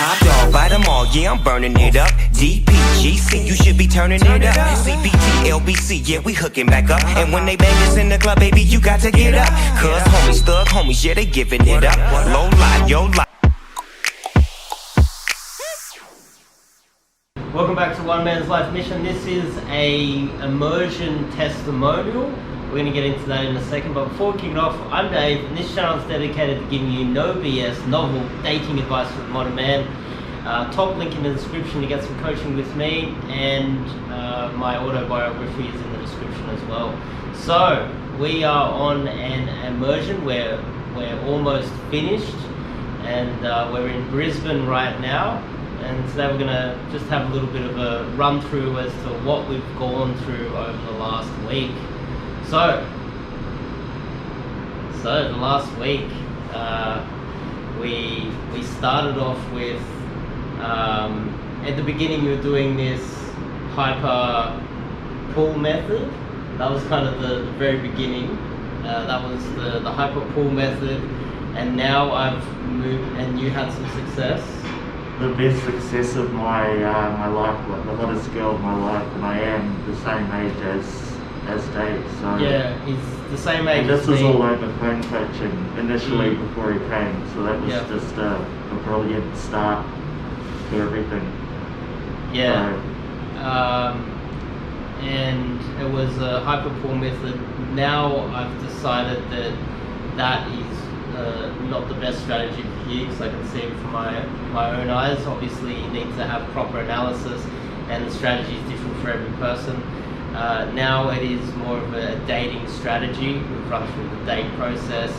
Top dog, bite them all, yeah, I'm burning it up. DPGC, you should be turning it up. CBT, LBC, yeah, we hooking back up. And when they bang us in the club, baby, you got to get up. Cause homies, thug homies, yeah, they giving it up. Low lie, yo lie. Welcome back to One Man's Life Mission. This is a immersion testimonial. We're going to get into that in a second, but before we kick it off, I'm Dave, and this channel is dedicated to giving you no BS, novel dating advice for the modern man. Top link in the description to get some coaching with me, and my autobiography is in the description as well. So, we are on an immersion where we're almost finished, and we're in Brisbane right now. And today we're going to just have a little bit of a run through as to what we've gone through over the last week. So the last week we started off with at the beginning you were doing this hyper pull method. That was kind of the very beginning. That was the hyper pull method, and now I've moved and you had some success. The best success of my life, like the hottest girl of my life, and I am the same age as Dave. So yeah, he's the same age. And this as was me. all over phone coaching initially before he came, so that was just a brilliant start to everything. Yeah. And it was a hyper pull method. Now I've decided that is not the best strategy for you, because I can see it from my own eyes. Obviously you need to have proper analysis, and the strategy is different for every person. Now it is more of a dating strategy. We've run through the date process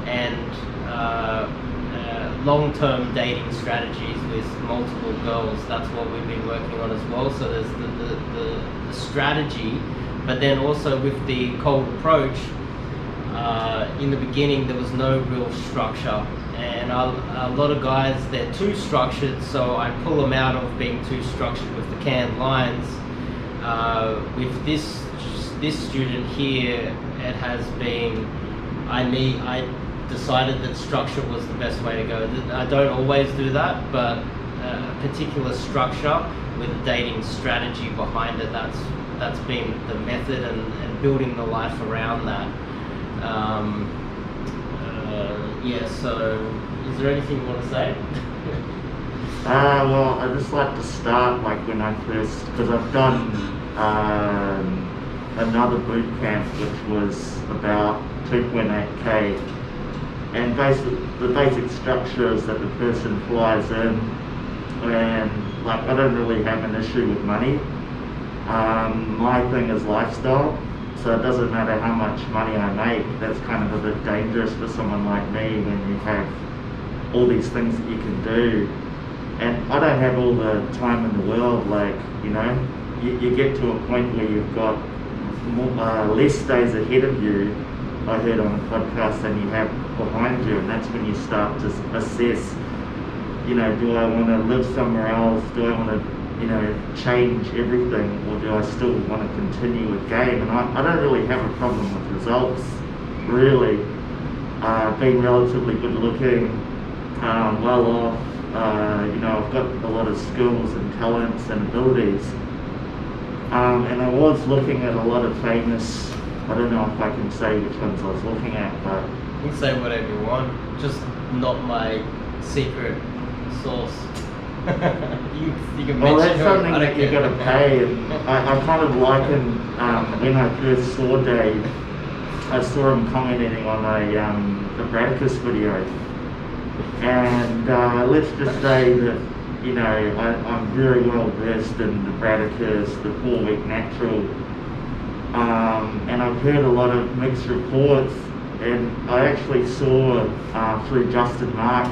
and long-term dating strategies with multiple girls. That's what we've been working on as well. So there's the strategy, but then also with the cold approach, in the beginning there was no real structure, and a lot of guys, they're too structured, so I pull them out of being too structured with the canned lines. With this student here, it has been, I decided that structure was the best way to go. I don't always do that, but a particular structure with a dating strategy behind it, that's been the method, and building the life around that. Yeah, so is there anything you want to say? Well, I just like to start like when I first, because I've done another boot camp which was about 2.8k, and the basic structure is that the person flies in, and like I don't really have an issue with money. My thing is lifestyle. So it doesn't matter how much money I make. That's kind of a bit dangerous for someone like me when you have all these things that you can do. And I don't have all the time in the world. Like, you know, you get to a point where you've got less days ahead of you, I heard on a podcast, than you have behind you. And that's when you start to assess, you know, do I want to live somewhere else? Do I want to, you know, change everything, or do I still want to continue with game? And I don't really have a problem with results, really. Being relatively good looking, well off, you know, I've got a lot of skills and talents and abilities. And I was looking at a lot of famous, I don't know if I can say which ones I was looking at, but... You can say whatever you want, just not my secret source. you can well, mention that's something that you've got to pay, and I kind of liken when I first saw Dave, I saw him commenting on the Bradicus video, and let's just say that, you know, I'm very well versed in the Bradicus, the 4-week natural, and I've heard a lot of mixed reports, and I actually saw through Justin Mark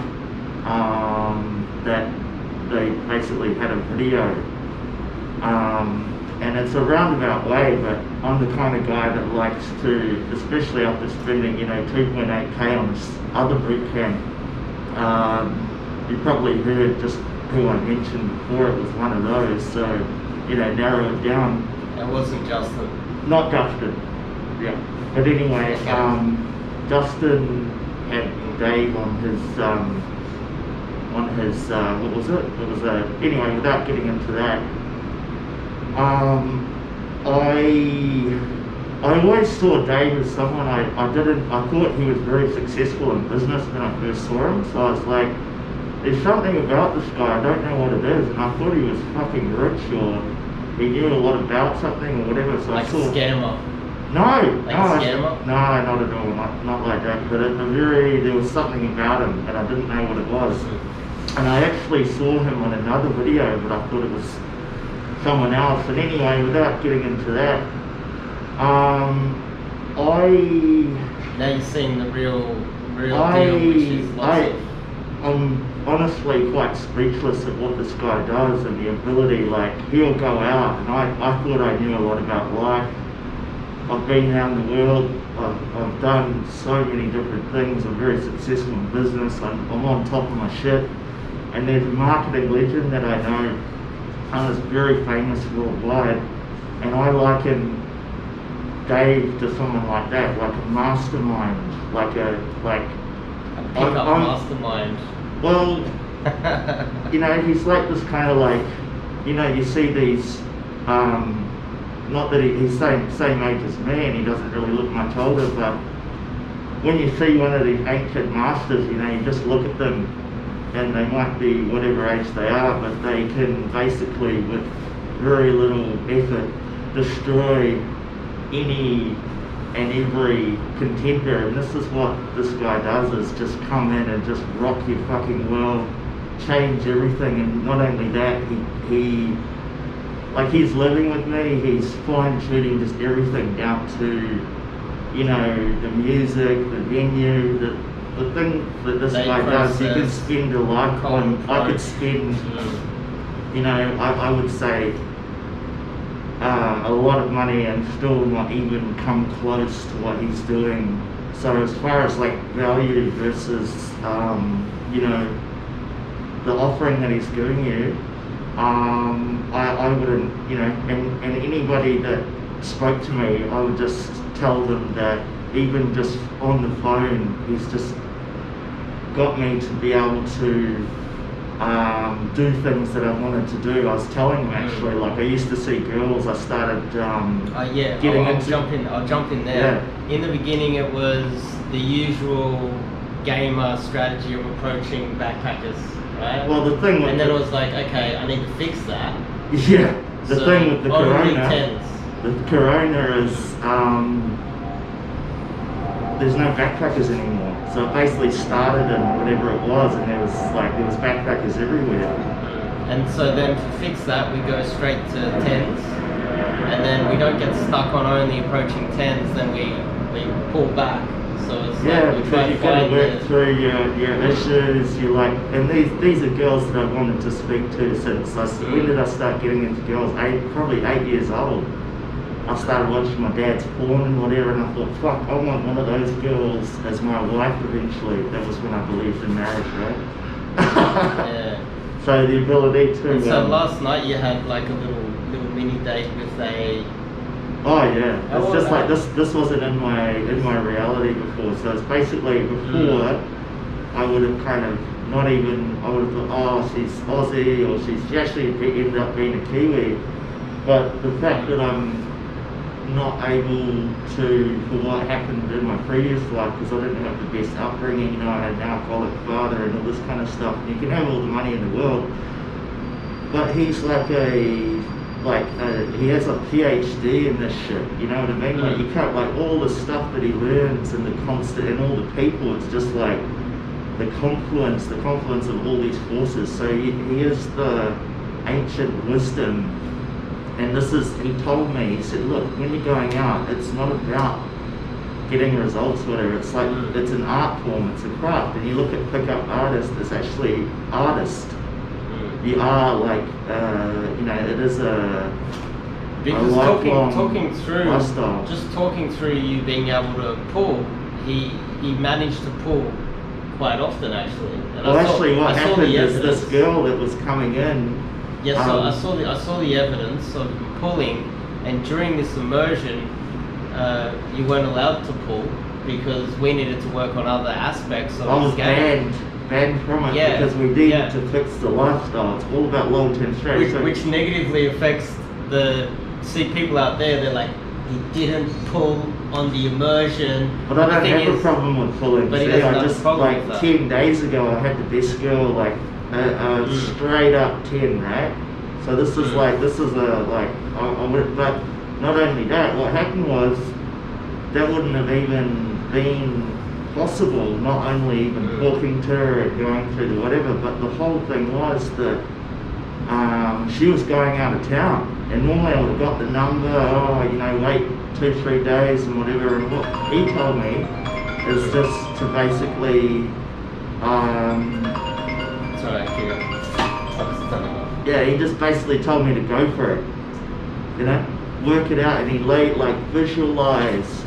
that they basically had a video, and it's a roundabout way, but I'm the kind of guy that likes to, especially after spending, you know, 2.8k on this other boot camp, you probably heard just who I mentioned before, it was one of those, so, you know, narrow it down. It wasn't Justin. Not Justin, yeah. But anyway, Justin had Dave on on his what was it? It was a anyway. Without getting into that, I always saw Dave as someone I thought he was very successful in business when I first saw him. So I was like, there's something about this guy, I don't know what it is, and I thought he was fucking rich or he knew a lot about something or whatever. So like I saw a scammer. No, Like no, a scammer? no, not at all, not like that. But there was something about him and I didn't know what it was. And I actually saw him on another video, but I thought it was someone else. And anyway, without getting into that, Now you're seeing the real deal, which is lots of... I'm honestly quite speechless at what this guy does and the ability, like, he'll go out, and I thought I knew a lot about life. I've been around the world, I've done so many different things, I'm very successful in business, I'm on top of my shit. And there's a marketing legend that I know, and is very famous worldwide, and I liken Dave to someone like that, like a mastermind, like Pickup mastermind. Well, you know, he's like this kind of like, you know, you see these, not that he's same age as me and he doesn't really look much older, but when you see one of these ancient masters, you know, you just look at them and they might be whatever age they are, but they can basically, with very little effort, destroy any and every contender. And this is what this guy does, is just come in and just rock your fucking world, change everything. And not only that, he like, he's living with me, he's fine tuning just everything down to, you know, the music, the venue, the thing that this guy does. You could spend a lifetime, I could spend, you know, I would say a lot of money and still not even come close to what he's doing. So as far as like value versus, you know, the offering that he's giving you, I wouldn't, you know, and anybody that spoke to me, I would just tell them that even just on the phone, he's just got me to be able to do things that I wanted to do. I was telling him actually, like, I used to see girls, I started getting into... I'll jump in there. Yeah. In the beginning it was the usual gamer strategy of approaching backpackers, right? Well, the thing with... And then it was like, okay, I need to fix that. Yeah, the thing with the corona... Tens. The corona is, there's no backpackers anymore. So it basically started in whatever it was, and there was backpackers everywhere. And so then to fix that, we go straight to tens, and then we don't get stuck on only approaching tens, then we pull back. So it's yeah, like we try because you to got to find work through your issues. You like, and these are girls that I've wanted to speak to since when did I start getting into girls? Probably 8 years old. I started watching my dad's porn and whatever, and I thought, fuck, I want one of those girls as my wife eventually. That was when I believed in marriage, right? Yeah. So the ability to... And so last night you had like a little mini date with a... Oh yeah, it's just like this wasn't in my reality before. So it's basically before I would have kind of not even, I would have thought, oh, she's Aussie, or she actually ended up being a Kiwi. But the fact that I'm not able to, for what happened in my previous life, because I didn't have the best upbringing, you know, I had an alcoholic father and all this kind of stuff. You can have all the money in the world, but he's like he has a PhD in this shit, you know what I mean? Like, you can't, like, all the stuff that he learns and the constant, and all the people, it's just like the confluence of all these forces. So he is the ancient wisdom. And he told me, he said, look, when you're going out, it's not about getting results or whatever. It's like, it's an art form, it's a craft. And you look at pickup artists, it's actually artist. You are like, you know, it is a lifelong lifestyle. Just talking through you being able to pull, he managed to pull quite often actually. And what happened is this girl that was coming in. Yes, so I saw the evidence of pulling, and during this immersion, you weren't allowed to pull because we needed to work on other aspects of I was the game. banned. banned from it Yeah, because we need yeah. to fix the lifestyle. It's all about long-term strategy. Which negatively affects see people out there, they're like, he didn't pull on the immersion. But I don't have a problem with pulling. But he See, doesn't I have a just, problem like, with that. 10 days ago, I had the best girl, like, straight up 10, right? So this is like, this is a, like, I would, but not only that, what happened was, that wouldn't have even been possible, not only even talking to her and going through the whatever, but the whole thing was that she was going out of town. And normally I would have got the number, wait 2-3 days and whatever. And what he told me is just to basically, Sorry, yeah, he just basically told me to go for it, work it out, and he visualize,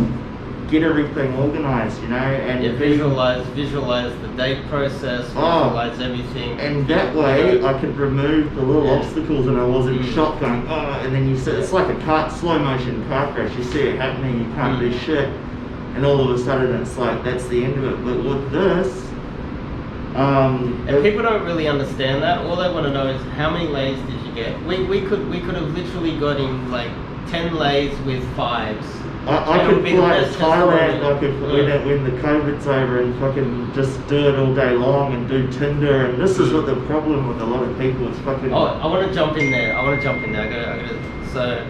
get everything organized, and visualize the date process, visualize everything. And that way I could remove the little obstacles and I wasn't shot going, and then you see, it's like a slow motion car crash, you see it happening, you can't do shit, and all of a sudden it's like, that's the end of it. But with this, and people don't really understand that. All they want to know is how many lays did you get. We could have literally got in like 10 lays with 5s. I could fly to Thailand, I could when the COVID's over and fucking just do it all day long and do Tinder, and this is what the problem with a lot of people is fucking... Oh, I want to jump in there. I gotta so,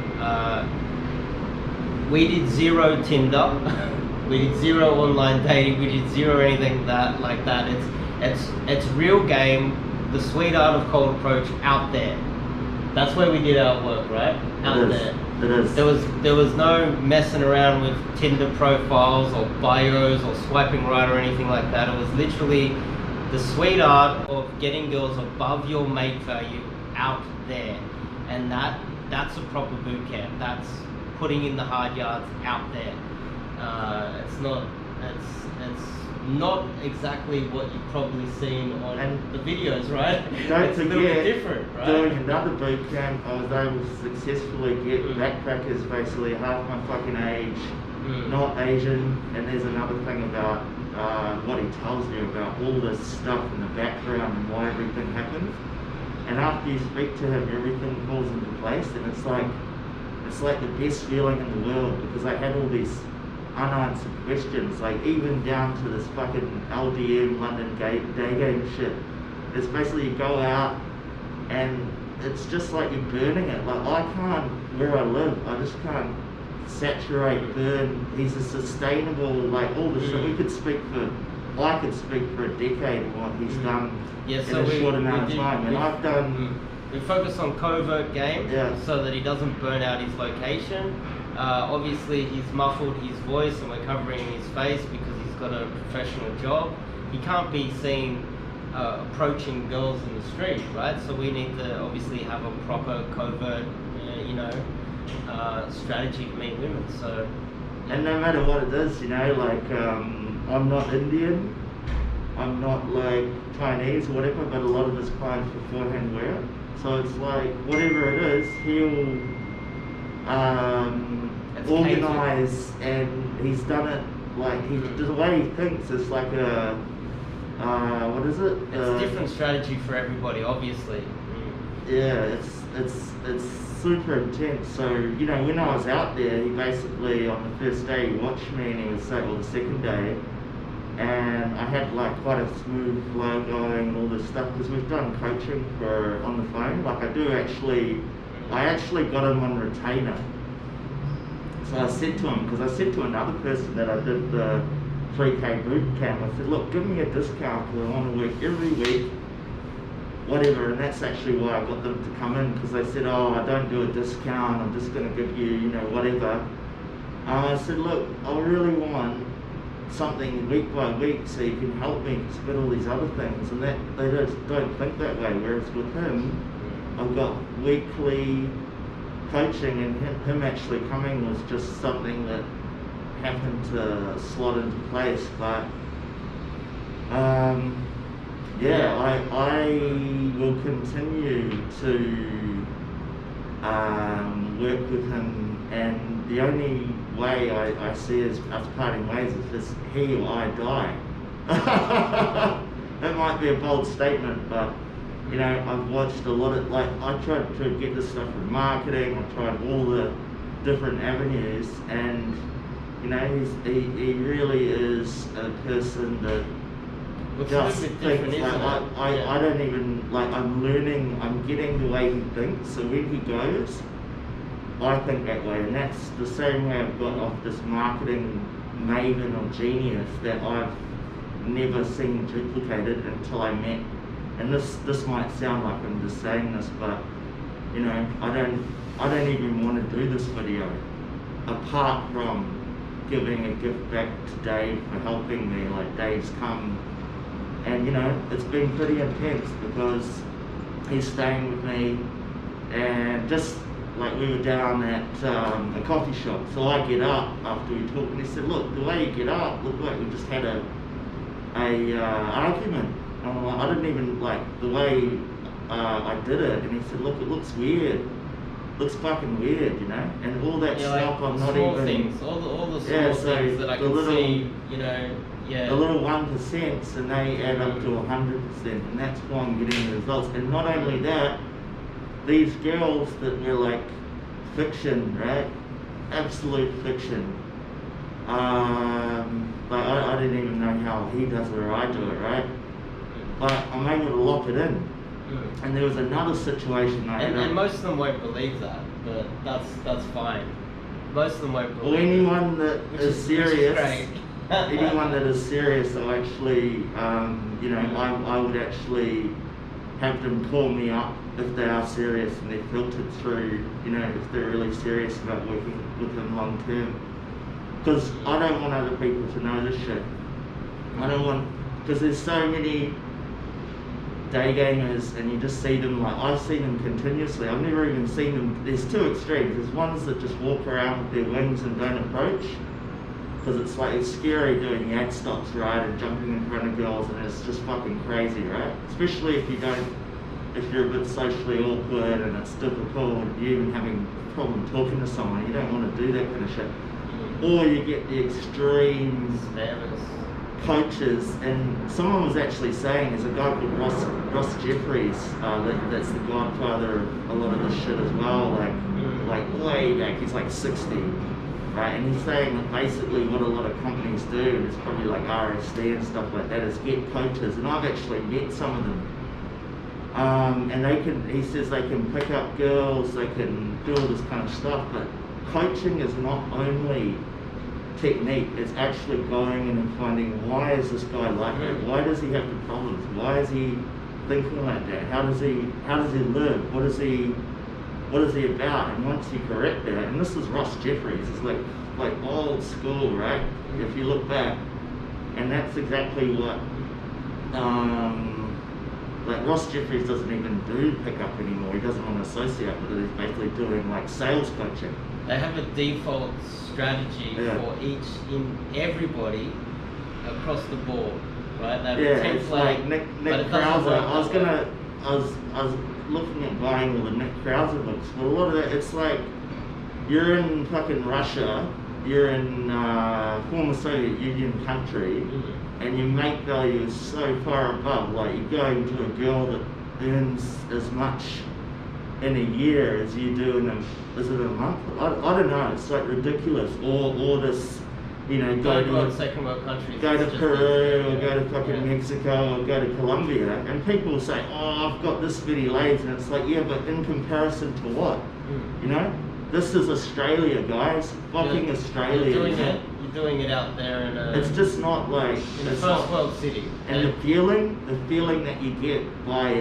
we did 0 Tinder, we did 0 online dating, we did 0 anything like that. It's real game, the sweet art of cold approach out there. That's where we did our work, right? Out there. It is. There was no messing around with Tinder profiles or bios or swiping right or anything like that. It was literally the sweet art of getting girls above your mate value out there. And that's a proper boot camp. That's putting in the hard yards out there. It's not exactly what you've probably seen on the videos, right? It's a little bit different, right? Doing another boot camp, I was able to successfully get backpackers basically half my fucking age, not Asian, and there's another thing about what he tells you about all this stuff in the background and why everything happens. And after you speak to him, everything falls into place, and it's like the best feeling in the world, because I had all these unanswered questions, like even down to this fucking LDM London Daygame shit. It's basically you go out and it's just like you're burning it. Like I can't, where I live, I just can't saturate, burn. He's a sustainable, like all the shit. I could speak for a decade of what he's done in a short amount of time. And I've done... We focus on covert game so that he doesn't burn out his location. Obviously he's muffled his voice and we're covering his face because he's got a professional job. He can't be seen approaching girls in the street, right? So we need to obviously have a proper covert, strategy to meet women. So, and no matter what it is, I'm not Indian, I'm not like Chinese or whatever, but a lot of his clients beforehand wear it. So it's like whatever it is, he'll organize, and he's done it like the way he thinks is like a what is it? It's a different strategy for everybody, obviously. Yeah, it's super intense. So when I was out there, he basically on the first day he watched me, and he would say, well, the second day, and I had like quite a smooth flow going and all this stuff because we've done coaching on the phone. Like I actually got him on retainer. So I said to him, because I said to another person that I did the 3K boot camp, I said, look, give me a discount because I want to work every week, whatever. And that's actually why I got them to come in, because they said, oh, I don't do a discount, I'm just going to give you, whatever. I said, look, I really want something week by week so you can help me spit all these other things. And that they just don't think that way. Whereas with him, I've got weekly coaching, and him actually coming was just something that happened to slot into place. But I will continue to work with him, and the only way I see us parting ways is he or I die. That might be a bold statement, but you know, I've watched a lot of, like, I tried to get this stuff from marketing, I tried all the different avenues, and you know, he really is a person that just thinks, like, I don't even, like, I'm learning, I'm getting the way he thinks, so when he goes, I think that way, and that's the same way I've got off this marketing maven or genius that I've never seen duplicated until I met. And this might sound like I'm just saying this, but you know, I don't even want to do this video apart from giving a gift back to Dave for helping me. Like, Dave's come, and you know, it's been pretty intense because he's staying with me, and just like we were down at a coffee shop, so I get up after we talked, and he said, look, the way you get up, look like we just had a argument. And I'm like, I didn't even, like, the way I did it, and he said, look, it looks weird, looks fucking weird, you know, and all that stuff, like, I'm not even things, all the small things that I can see, you know. The little 1%, and they add up to 100%, and that's why I'm getting the results. And not only that, these girls that were like fiction, right? Absolute fiction. Like, I didn't even know how he does it or I do it, right? But I'm able to lock it in. And there was another situation I had. And most of them won't believe that, but that's fine. Most of them won't believe. Well, anyone that is serious, great. anyone that is serious, I actually, you know, I would actually have them call me up if they are serious and they're filtered through, you know, if they're really serious about working with them long term. Because I don't want other people to know this shit. I don't want, because there's so many Daygamers, and you just see them, like, I've seen them continuously. I've never even seen them. There's two extremes. There's ones that just walk around with their wings and don't approach, because it's like, it's scary doing ad stops, right, and jumping in front of girls, and it's just fucking crazy, right? Especially if you're a bit socially awkward and it's difficult, you're even having a problem talking to someone, you don't want to do that kind of shit. Or you get the extreme coaches, and someone was actually saying, there's a guy called Ross Jeffries, that's the godfather of a lot of this shit as well, like way back, he's like 60, right, and he's saying that basically what a lot of companies do, and it's probably like RSD and stuff like that, is get coaches, and I've actually met some of them, and he says they can pick up girls, they can do all this kind of stuff, but coaching is not only technique, it's actually going in and finding, why is this guy like that? Why does he have the problems? Why is he thinking like that? How does he live? What is he about? And once you correct that, and this is Ross Jeffries, it's like old school, right? If you look back, and that's exactly what like Ross Jeffries doesn't even do pickup anymore. He doesn't want to associate with it. He's basically doing like sales coaching. They have a default strategy for everybody across the board, right? They have a template, it's like Nick Krauser. I was looking at buying all the Nick Krauser books, but a lot of that, it's like you're in fucking Russia, you're in former Soviet Union country, and your mate value is so far above. Like, you're going to a girl that earns as much in a year as you do in is it a month? I don't know, it's like ridiculous. Or this, you know, go to second world countries, go to Peru, or go to fucking Mexico, or go to Colombia, and people say, oh, I've got this many leads, and it's like, yeah, but in comparison to what? You know? This is Australia, guys. Fucking Australia. You're doing it out there in a... It's just not like... in a first world city. And the feeling that you get by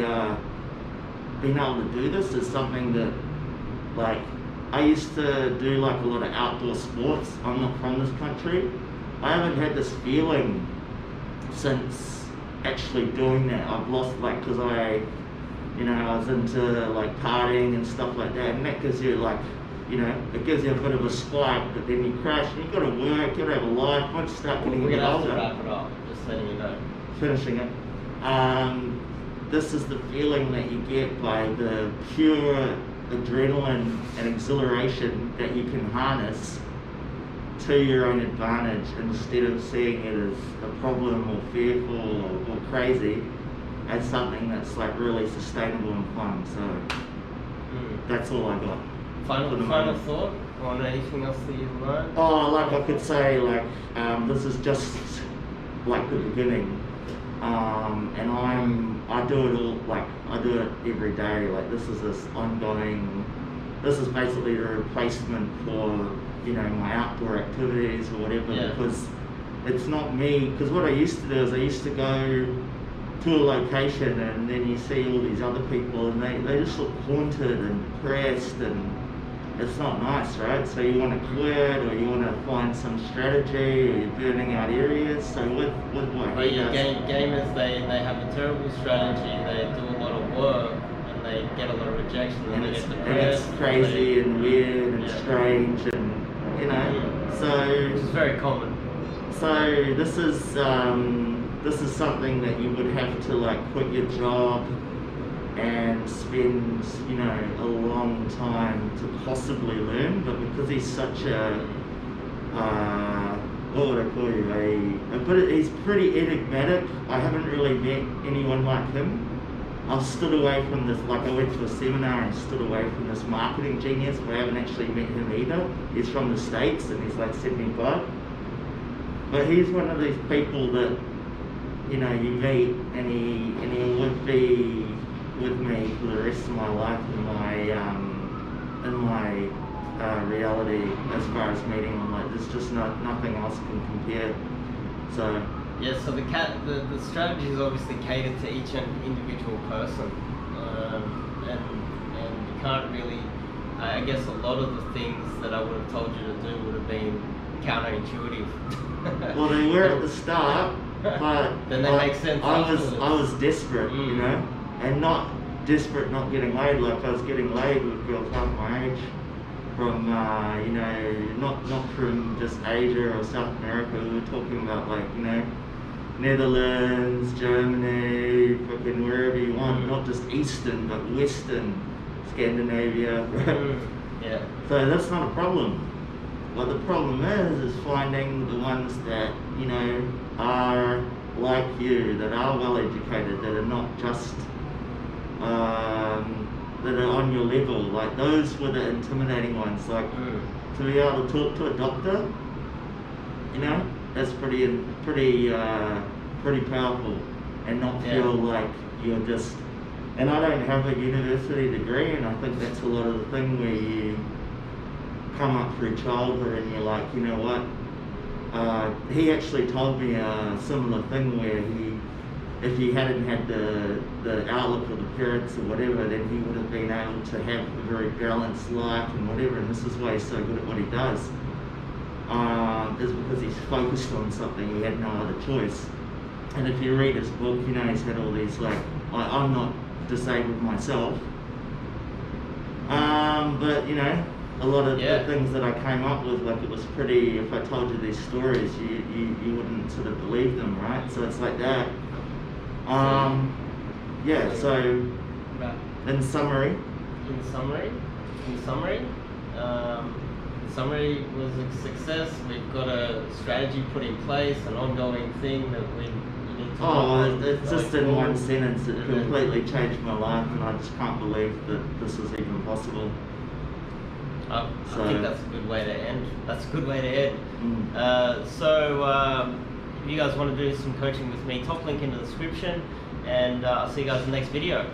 being able to do this is something that, like, I used to do like a lot of outdoor sports. I'm not from this country. I haven't had this feeling since actually doing that. I've lost, like, because I was into like partying and stuff like that, and that gives you like, you know, it gives you a bit of a spike, but then you crash, and you've got to work, you've got to have a life. Once you start getting older, older, we're going to have to wrap it up, just letting you know. Finishing it. This is the feeling that you get by the pure adrenaline and exhilaration that you can harness to to your own advantage instead of seeing it as a problem or fearful or crazy, as something that's like really sustainable and fun. So that's all I got. Final thought on anything else that you've learned? Oh, like I could say, like this is just like the beginning, and I do it all, like I do it every day. Like this is basically a replacement for my outdoor activities or whatever, because it's not me. Because what I used to do is I used to go to a location and then you see all these other people and they just look haunted and depressed, and it's not nice, right? So you want to quit, or you want to find some strategy, or you're burning out areas. So with what he does, gamers, they have a terrible strategy, they do a lot of work and they get a lot of rejection, and they get depressed. And it's crazy and weird and strange, and so which is very common. So this is something that you would have to like quit your job and spend a long time to possibly learn, but because he's such a what would I call you, but he's pretty enigmatic. I haven't really met anyone like him. I've stood away from this, like I went to a seminar and stood away from this marketing genius, but I haven't actually met him either. He's from the States and he's like 75. But he's one of these people that, you meet, and he would be with me for the rest of my life in my reality as far as meeting him. Like there's just nothing else can compare. So yeah, so the strategy is obviously catered to each individual person, and you can't really. I guess a lot of the things that I would have told you to do would have been counterintuitive. Well, they were at the start, but then they make sense. I was desperate, and not desperate not getting laid. Like I was getting laid with girls half my age, from not from just Asia or South America. We were talking about like Netherlands, Germany, fucking wherever you want, not just Eastern but Western, Scandinavia. Yeah. So that's not a problem. What the problem is finding the ones that are like you, that are well educated, that are not just that are on your level. Like those were the intimidating ones. Like to be able to talk to a doctor, that's pretty powerful, and not feel like you're just. And I don't have a university degree, and I think that's a lot of the thing where you come up through childhood and you're like, you know what? He actually told me a similar thing where if he hadn't had the outlook of the parents or whatever, then he would have been able to have a very balanced life and whatever. And this is why he's so good at what he does. Is because he's focused on something. He had no other choice. And if you read his book, he's had all these like I'm not disabled myself, but a lot of the things that I came up with, like it was pretty. If I told you these stories, you wouldn't sort of believe them, right? So it's like that. So in summary, summary was a success. We've got a strategy put in place, an ongoing thing that we need to. It's just in one sentence. It completely changed my life, and I just can't believe that this was even possible. I think that's a good way to end. So if you guys want to do some coaching with me, top link in the description, and I'll see you guys in the next video.